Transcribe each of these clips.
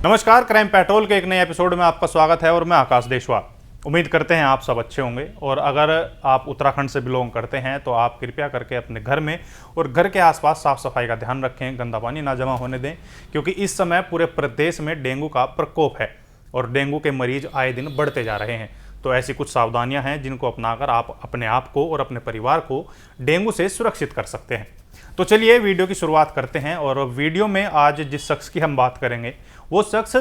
नमस्कार, crime petrol के एक नए एपिसोड में आपका स्वागत है और मैं आकाश देशवाल। उम्मीद करते हैं आप सब अच्छे होंगे और अगर आप उत्तराखंड से बिलोंग करते हैं तो आप कृपया करके अपने घर में और घर के आसपास साफ सफाई का ध्यान रखें, गंदा पानी ना जमा होने दें, क्योंकि इस समय पूरे प्रदेश में डेंगू का प्रकोप है और डेंगू के मरीज आए दिन बढ़ते जा रहे हैं। तो ऐसी कुछ सावधानियां हैं जिनको अपनाकर आप अपने आप को और अपने परिवार को डेंगू से सुरक्षित कर सकते हैं। तो चलिए वीडियो की शुरुआत करते हैं और वीडियो में आज जिस शख्स की हम बात करेंगे वो शख्स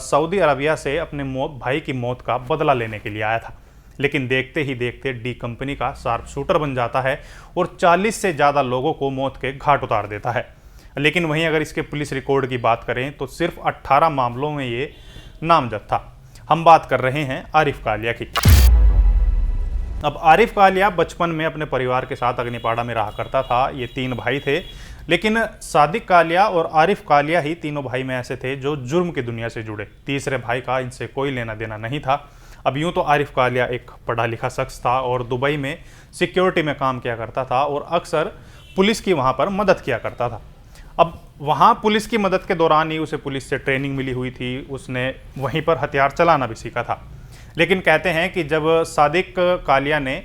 सऊदी अरबिया से अपने भाई की मौत का बदला लेने के लिए आया था, लेकिन देखते ही देखते डी कंपनी का शार्प शूटर बन जाता है और 40 से ज़्यादा लोगों को मौत के घाट उतार देता है। लेकिन वहीं अगर इसके पुलिस रिकॉर्ड की बात करें तो सिर्फ 18 मामलों में ये नामजद था। हम बात कर रहे हैं आरिफ कालिया की। अब आरिफ कालिया बचपन में अपने परिवार के साथ अग्निपाड़ा में रहा करता था। ये 3 भाई थे, लेकिन सादिक कालिया और आरिफ कालिया ही तीनों भाई में ऐसे थे जो जुर्म की दुनिया से जुड़े। तीसरे भाई का इनसे कोई लेना देना नहीं था। अब यूं तो आरिफ कालिया एक पढ़ा लिखा शख्स था और दुबई में सिक्योरिटी में काम किया करता था और अक्सर पुलिस की वहाँ पर मदद किया करता था। अब वहाँ पुलिस की मदद के दौरान ही उसे पुलिस से ट्रेनिंग मिली हुई थी, उसने वहीं पर हथियार चलाना भी सीखा था। लेकिन कहते हैं कि जब सादिक कालिया ने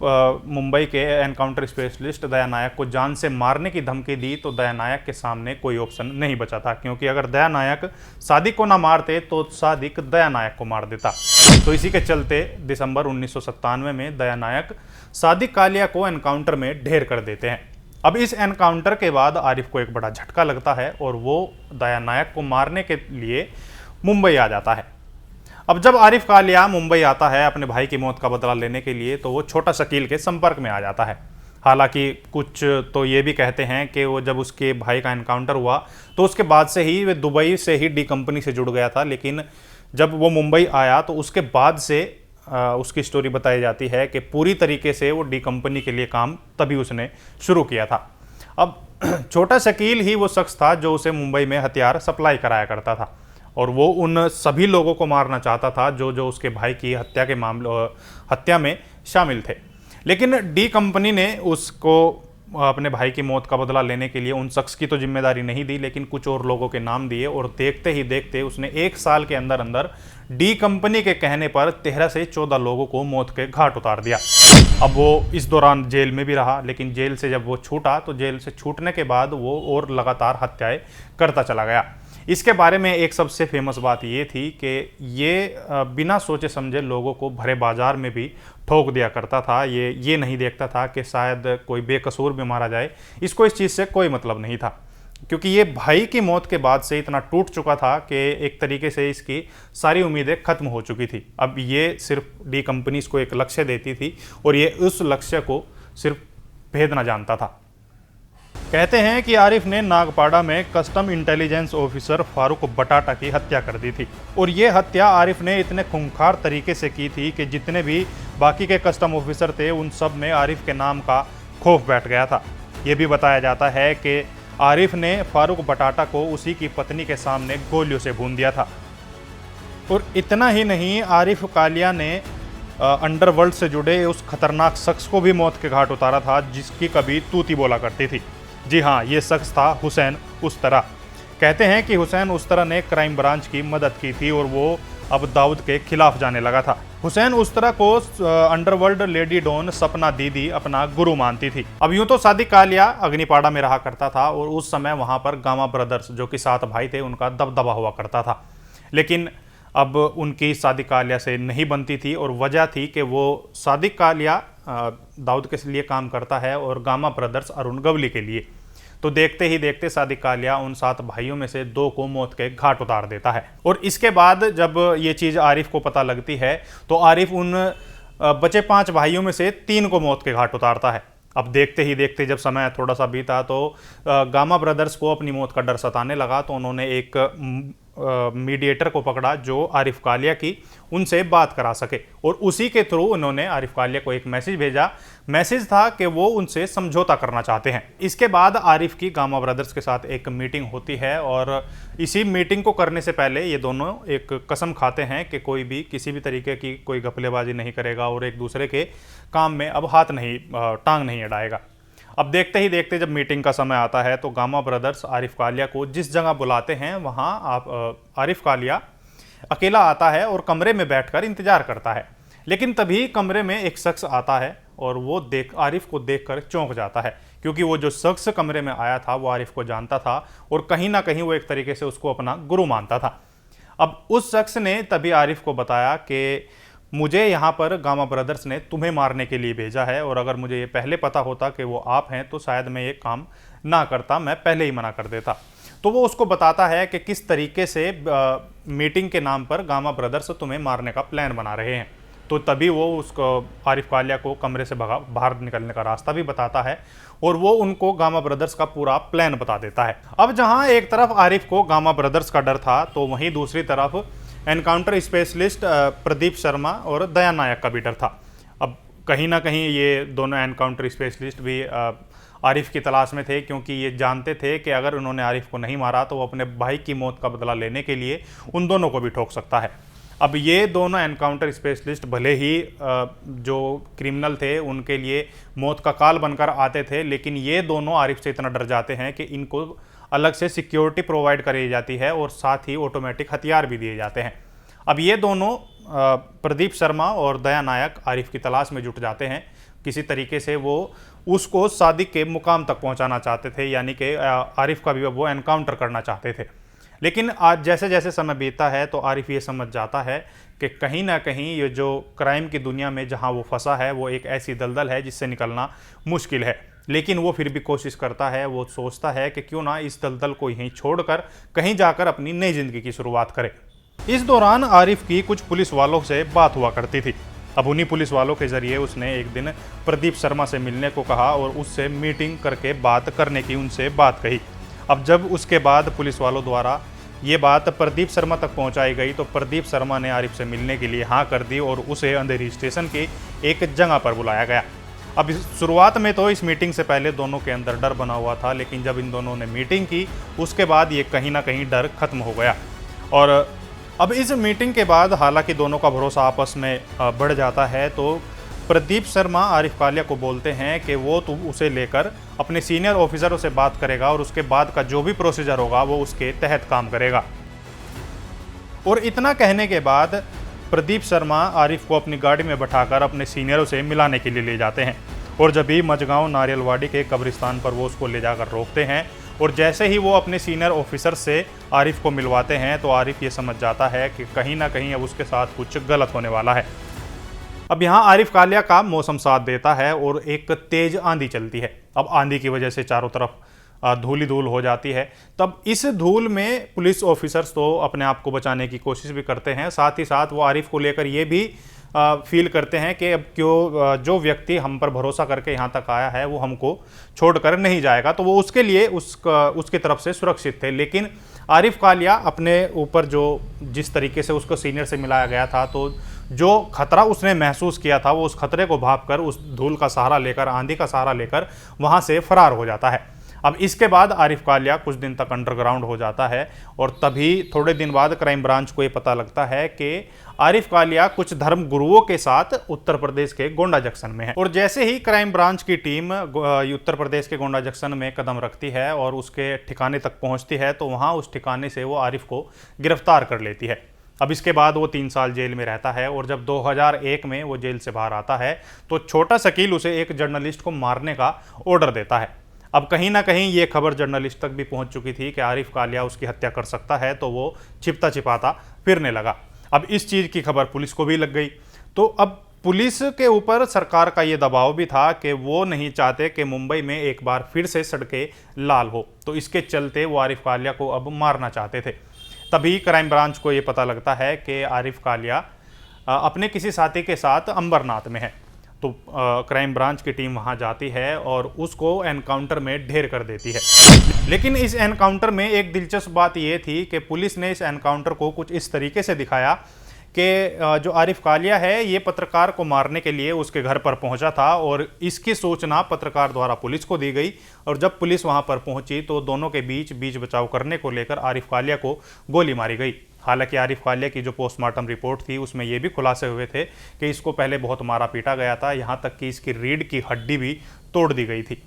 मुंबई के एनकाउंटर स्पेशलिस्ट दया नायक को जान से मारने की धमकी दी तो दया नायक के सामने कोई ऑप्शन नहीं बचा था, क्योंकि अगर दया नायक सादिक को ना मारते तो सादिक दया नायक को मार देता। तो इसी के चलते दिसंबर 1997 में दया नायक सादिक कालिया को एनकाउंटर में ढेर कर देते हैं। अब इस एनकाउंटर के बाद आरिफ को एक बड़ा झटका लगता है और वो दया नायक को मारने के लिए मुंबई आ जाता है। अब जब आरिफ कालिया मुंबई आता है अपने भाई की मौत का बदला लेने के लिए तो वो छोटा शकील के संपर्क में आ जाता है। हालांकि कुछ तो ये भी कहते हैं कि वो जब उसके भाई का एनकाउंटर हुआ तो उसके बाद से ही वे दुबई से ही डी कंपनी से जुड़ गया था, लेकिन जब वो मुंबई आया तो उसके बाद से उसकी स्टोरी बताई जाती है कि पूरी तरीके से वो डी कंपनी के लिए काम तभी उसने शुरू किया था। अब छोटा शकील ही वो शख्स था जो उसे मुंबई में हथियार सप्लाई कराया करता था और वो उन सभी लोगों को मारना चाहता था जो उसके भाई की हत्या में शामिल थे। लेकिन डी कंपनी ने उसको अपने भाई की मौत का बदला लेने के लिए उन शख्स की तो जिम्मेदारी नहीं दी, लेकिन कुछ और लोगों के नाम दिए और देखते ही देखते उसने 1 साल के अंदर अंदर डी कंपनी के कहने पर 13 से 14 लोगों को मौत के घाट उतार दिया। अब वो इस दौरान जेल में भी रहा, लेकिन जेल से जब वो छूटा तो जेल से छूटने के बाद वो और लगातार हत्याएं करता चला गया। इसके बारे में एक सबसे फेमस बात ये थी कि ये बिना सोचे समझे लोगों को भरे बाजार में भी ठोक दिया करता था। ये नहीं देखता था कि शायद कोई बेकसूर भी मारा जाए, इसको इस चीज़ से कोई मतलब नहीं था, क्योंकि ये भाई की मौत के बाद से इतना टूट चुका था कि एक तरीके से इसकी सारी उम्मीदें खत्म हो चुकी थी। अब ये सिर्फ डी कंपनी इसको एक लक्ष्य देती थी और ये उस लक्ष्य को सिर्फ भेदना जानता था। कहते हैं कि आरिफ ने नागपाड़ा में कस्टम इंटेलिजेंस ऑफिसर फारूक बटाटा की हत्या कर दी थी और ये हत्या आरिफ ने इतने खूंखार तरीके से की थी कि जितने भी बाकी के कस्टम ऑफिसर थे उन सब में आरिफ के नाम का खौफ बैठ गया था। ये भी बताया जाता है कि आरिफ ने फारूक बटाटा को उसी की पत्नी के सामने गोलियों से भून दिया था। और इतना ही नहीं, आरिफ कालिया ने अंडरवर्ल्ड से जुड़े उस खतरनाक शख्स को भी मौत के घाट उतारा था जिसकी कभी तूती बोला करती थी। जी हाँ, ये शख्स था हुसैन उस्तरा। कहते हैं कि हुसैन उस्तरा ने क्राइम ब्रांच की मदद की थी और वो अब दाऊद के खिलाफ जाने लगा था। हुसैन उस्तरा को अंडरवर्ल्ड लेडी डॉन सपना दीदी अपना गुरु मानती थी। अब यूं तो सादिक कालिया अग्निपाड़ा में रहा करता था और उस समय वहां पर गामा ब्रदर्स जो कि 7 भाई थे उनका दबदबा हुआ करता था, लेकिन अब उनकी सादिक कालिया से नहीं बनती थी और वजह थी कि वो सादिक कालिया दाऊद के लिए काम करता है और गामा ब्रदर्स अरुण गवली के लिए। तो देखते ही देखते सादिक कालिया उन 7 भाइयों में से 2 को मौत के घाट उतार देता है। और इसके बाद जब ये चीज़ आरिफ को पता लगती है तो आरिफ उन बचे 5 भाइयों में से 3 को मौत के घाट उतारता है। अब देखते ही देखते जब समय थोड़ा सा बीता तो गामा ब्रदर्स को अपनी मौत का डर सताने लगा, तो उन्होंने एक मीडिएटर को पकड़ा जो आरिफ कालिया की उनसे बात करा सके और उसी के थ्रू उन्होंने आरिफ कालिया को एक मैसेज भेजा। मैसेज था कि वो उनसे समझौता करना चाहते हैं। इसके बाद आरिफ की गामा ब्रदर्स के साथ एक मीटिंग होती है और इसी मीटिंग को करने से पहले ये दोनों एक कसम खाते हैं कि कोई भी किसी भी तरीके की कोई घपलेबाजी नहीं करेगा और एक दूसरे के काम में अब टांग नहीं अड़ाएगा। अब देखते ही देखते जब मीटिंग का समय आता है तो गामा ब्रदर्स आरिफ कालिया को जिस जगह बुलाते हैं वहाँ आरिफ कालिया अकेला आता है और कमरे में बैठकर इंतजार करता है। लेकिन तभी कमरे में एक शख्स आता है और वो आरिफ को देखकर चौंक जाता है, क्योंकि वो जो शख्स कमरे में आया था वो आरिफ को जानता था और कहीं ना कहीं वो एक तरीके से उसको अपना गुरु मानता था। अब उस शख्स ने तभी आरिफ को बताया कि मुझे यहाँ पर गामा ब्रदर्स ने तुम्हें मारने के लिए भेजा है, और अगर मुझे ये पहले पता होता कि वो आप हैं तो शायद मैं ये काम ना करता, मैं पहले ही मना कर देता। तो वो उसको बताता है कि किस तरीके से मीटिंग के नाम पर गामा ब्रदर्स तुम्हें मारने का प्लान बना रहे हैं। तो तभी वो उसको आरिफ कालिया को कमरे से बाहर निकलने का रास्ता भी बताता है और वो उनको गामा ब्रदर्स का पूरा प्लान बता देता है। अब जहां एक तरफ आरिफ को गामा ब्रदर्स का डर था, तो वहीं दूसरी तरफ एनकाउंटर स्पेशलिस्ट प्रदीप शर्मा और दया नायक का भी डर था। अब कहीं ना कहीं ये दोनों एनकाउंटर स्पेशलिस्ट भी आरिफ की तलाश में थे, क्योंकि ये जानते थे कि अगर उन्होंने आरिफ को नहीं मारा तो वो अपने भाई की मौत का बदला लेने के लिए उन दोनों को भी ठोक सकता है। अब ये दोनों एनकाउंटर स्पेशलिस्ट भले ही जो क्रिमिनल थे उनके लिए मौत का काल बनकर आते थे, लेकिन ये दोनों आरिफ से इतना डर जाते हैं कि इनको अलग से सिक्योरिटी प्रोवाइड करी जाती है और साथ ही ऑटोमेटिक हथियार भी दिए जाते हैं। अब ये दोनों प्रदीप शर्मा और दया नायक आरिफ की तलाश में जुट जाते हैं। किसी तरीके से वो उसको सादिक के मुकाम तक पहुंचाना चाहते थे, यानी कि आरिफ का भी वो एनकाउंटर करना चाहते थे। लेकिन आज जैसे जैसे समय बीतता है तो आरिफ ये समझ जाता है कि कहीं ना कहीं ये जो क्राइम की दुनिया में जहां वो फंसा है वो एक ऐसी दलदल है जिससे निकलना मुश्किल है। लेकिन वो फिर भी कोशिश करता है, वो सोचता है कि क्यों ना इस दलदल को यहीं छोड़कर कहीं जाकर अपनी नई जिंदगी की शुरुआत करे। इस दौरान आरिफ की कुछ पुलिस वालों से बात हुआ करती थी। अब उन्हीं पुलिस वालों के जरिए उसने एक दिन प्रदीप शर्मा से मिलने को कहा और उससे मीटिंग करके बात करने की उनसे बात कही। अब जब उसके बाद पुलिस वालों द्वारा ये बात प्रदीप शर्मा तक पहुंचाई गई तो प्रदीप शर्मा ने आरिफ से मिलने के लिए हाँ कर दी और उसे अंधेरी स्टेशन की एक जगह पर बुलाया गया। अब शुरुआत में तो इस मीटिंग से पहले दोनों के अंदर डर बना हुआ था, लेकिन जब इन दोनों ने मीटिंग की उसके बाद ये कहीं ना कहीं डर खत्म हो गया। और अब इस मीटिंग के बाद हालांकि दोनों का भरोसा आपस में बढ़ जाता है, तो प्रदीप शर्मा आरिफ कालिया को बोलते हैं कि वो तो उसे लेकर अपने सीनियर ऑफिसरों से बात करेगा और उसके बाद का जो भी प्रोसीजर होगा वो उसके तहत काम करेगा। और इतना कहने के बाद प्रदीप शर्मा आरिफ को अपनी गाड़ी में बैठाकर अपने सीनियरों से मिलाने के लिए ले जाते हैं और जब भी मजगांव नारियलवाड़ी के कब्रिस्तान पर वो उसको ले जाकर रोकते हैं और जैसे ही वो अपने सीनियर ऑफिसर से आरिफ को मिलवाते हैं तो आरिफ ये समझ जाता है कि कहीं ना कहीं अब उसके साथ कुछ गलत होने वाला है। अब यहाँ आरिफ कालिया का मौसम साथ देता है और एक तेज आंधी चलती है। अब आंधी की वजह से चारों तरफ धूल ही धूल हो जाती है। तब इस धूल में पुलिस ऑफिसर्स तो अपने आप को बचाने की कोशिश भी करते हैं, साथ ही साथ वो आरिफ को लेकर ये भी फील करते हैं कि अब क्यों जो व्यक्ति हम पर भरोसा करके यहाँ तक आया है वो हमको छोड़कर नहीं जाएगा, तो वो उसके लिए उसकी तरफ से सुरक्षित थे। लेकिन आरिफ कालिया अपने ऊपर जो जिस तरीके से उसको सीनियर से मिलाया गया था, तो जो खतरा उसने महसूस किया था वो उस खतरे को भांपकर उस धूल का सहारा लेकर, आंधी का सहारा लेकर वहाँ से फरार हो जाता है। अब इसके बाद आरिफ कालिया कुछ दिन तक अंडरग्राउंड हो जाता है और तभी थोड़े दिन बाद क्राइम ब्रांच को ये पता लगता है कि आरिफ कालिया कुछ धर्म गुरुओं के साथ उत्तर प्रदेश के गोंडा जंक्शन में है। और जैसे ही क्राइम ब्रांच की टीम उत्तर प्रदेश के गोंडा जंक्शन में कदम रखती है और उसके ठिकाने तक पहुंचती है तो वहां उस ठिकाने से वो आरिफ को गिरफ्तार कर लेती है। अब इसके बाद वो 3 साल जेल में रहता है और जब 2001 में वो जेल से बाहर आता है तो छोटा शकील उसे एक जर्नलिस्ट को मारने का ऑर्डर देता है। अब कहीं ना कहीं ये खबर जर्नलिस्ट तक भी पहुंच चुकी थी कि आरिफ कालिया उसकी हत्या कर सकता है, तो वो छिपता छिपाता फिरने लगा। अब इस चीज़ की खबर पुलिस को भी लग गई, तो अब पुलिस के ऊपर सरकार का ये दबाव भी था कि वो नहीं चाहते कि मुंबई में एक बार फिर से सड़कें लाल हो, तो इसके चलते वो आरिफ कालिया को अब मारना चाहते थे। तभी क्राइम ब्रांच को ये पता लगता है कि आरिफ कालिया अपने किसी साथी के साथ अंबरनाथ में है, तो क्राइम ब्रांच की टीम वहां जाती है और उसको एनकाउंटर में ढेर कर देती है। लेकिन इस एनकाउंटर में एक दिलचस्प बात यह थी कि पुलिस ने इस एनकाउंटर को कुछ इस तरीके से दिखाया कि जो आरिफ कालिया है ये पत्रकार को मारने के लिए उसके घर पर पहुंचा था और इसकी सूचना पत्रकार द्वारा पुलिस को दी गई और जब पुलिस वहां पर पहुंची तो दोनों के बीच बचाव करने को लेकर आरिफ कालिया को गोली मारी गई। हालांकि आरिफ कालिया की जो पोस्टमार्टम रिपोर्ट थी उसमें ये भी खुलासे हुए थे कि इसको पहले बहुत मारा पीटा गया था, यहाँ तक कि इसकी रीढ़ की हड्डी भी तोड़ दी गई थी।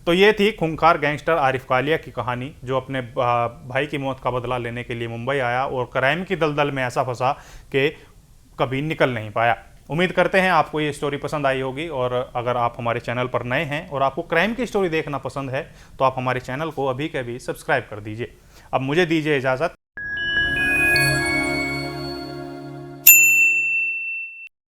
तो ये थी खूंखार गैंगस्टर आरिफ कालिया की कहानी, जो अपने भाई की मौत का बदला लेने के लिए मुंबई आया और क्राइम की दलदल में ऐसा फंसा कि कभी निकल नहीं पाया। उम्मीद करते हैं आपको ये स्टोरी पसंद आई होगी, और अगर आप हमारे चैनल पर नए हैं और आपको क्राइम की स्टोरी देखना पसंद है तो आप हमारे चैनल को अभी के अभी सब्सक्राइब कर दीजिए। अब मुझे दीजिए इजाज़त।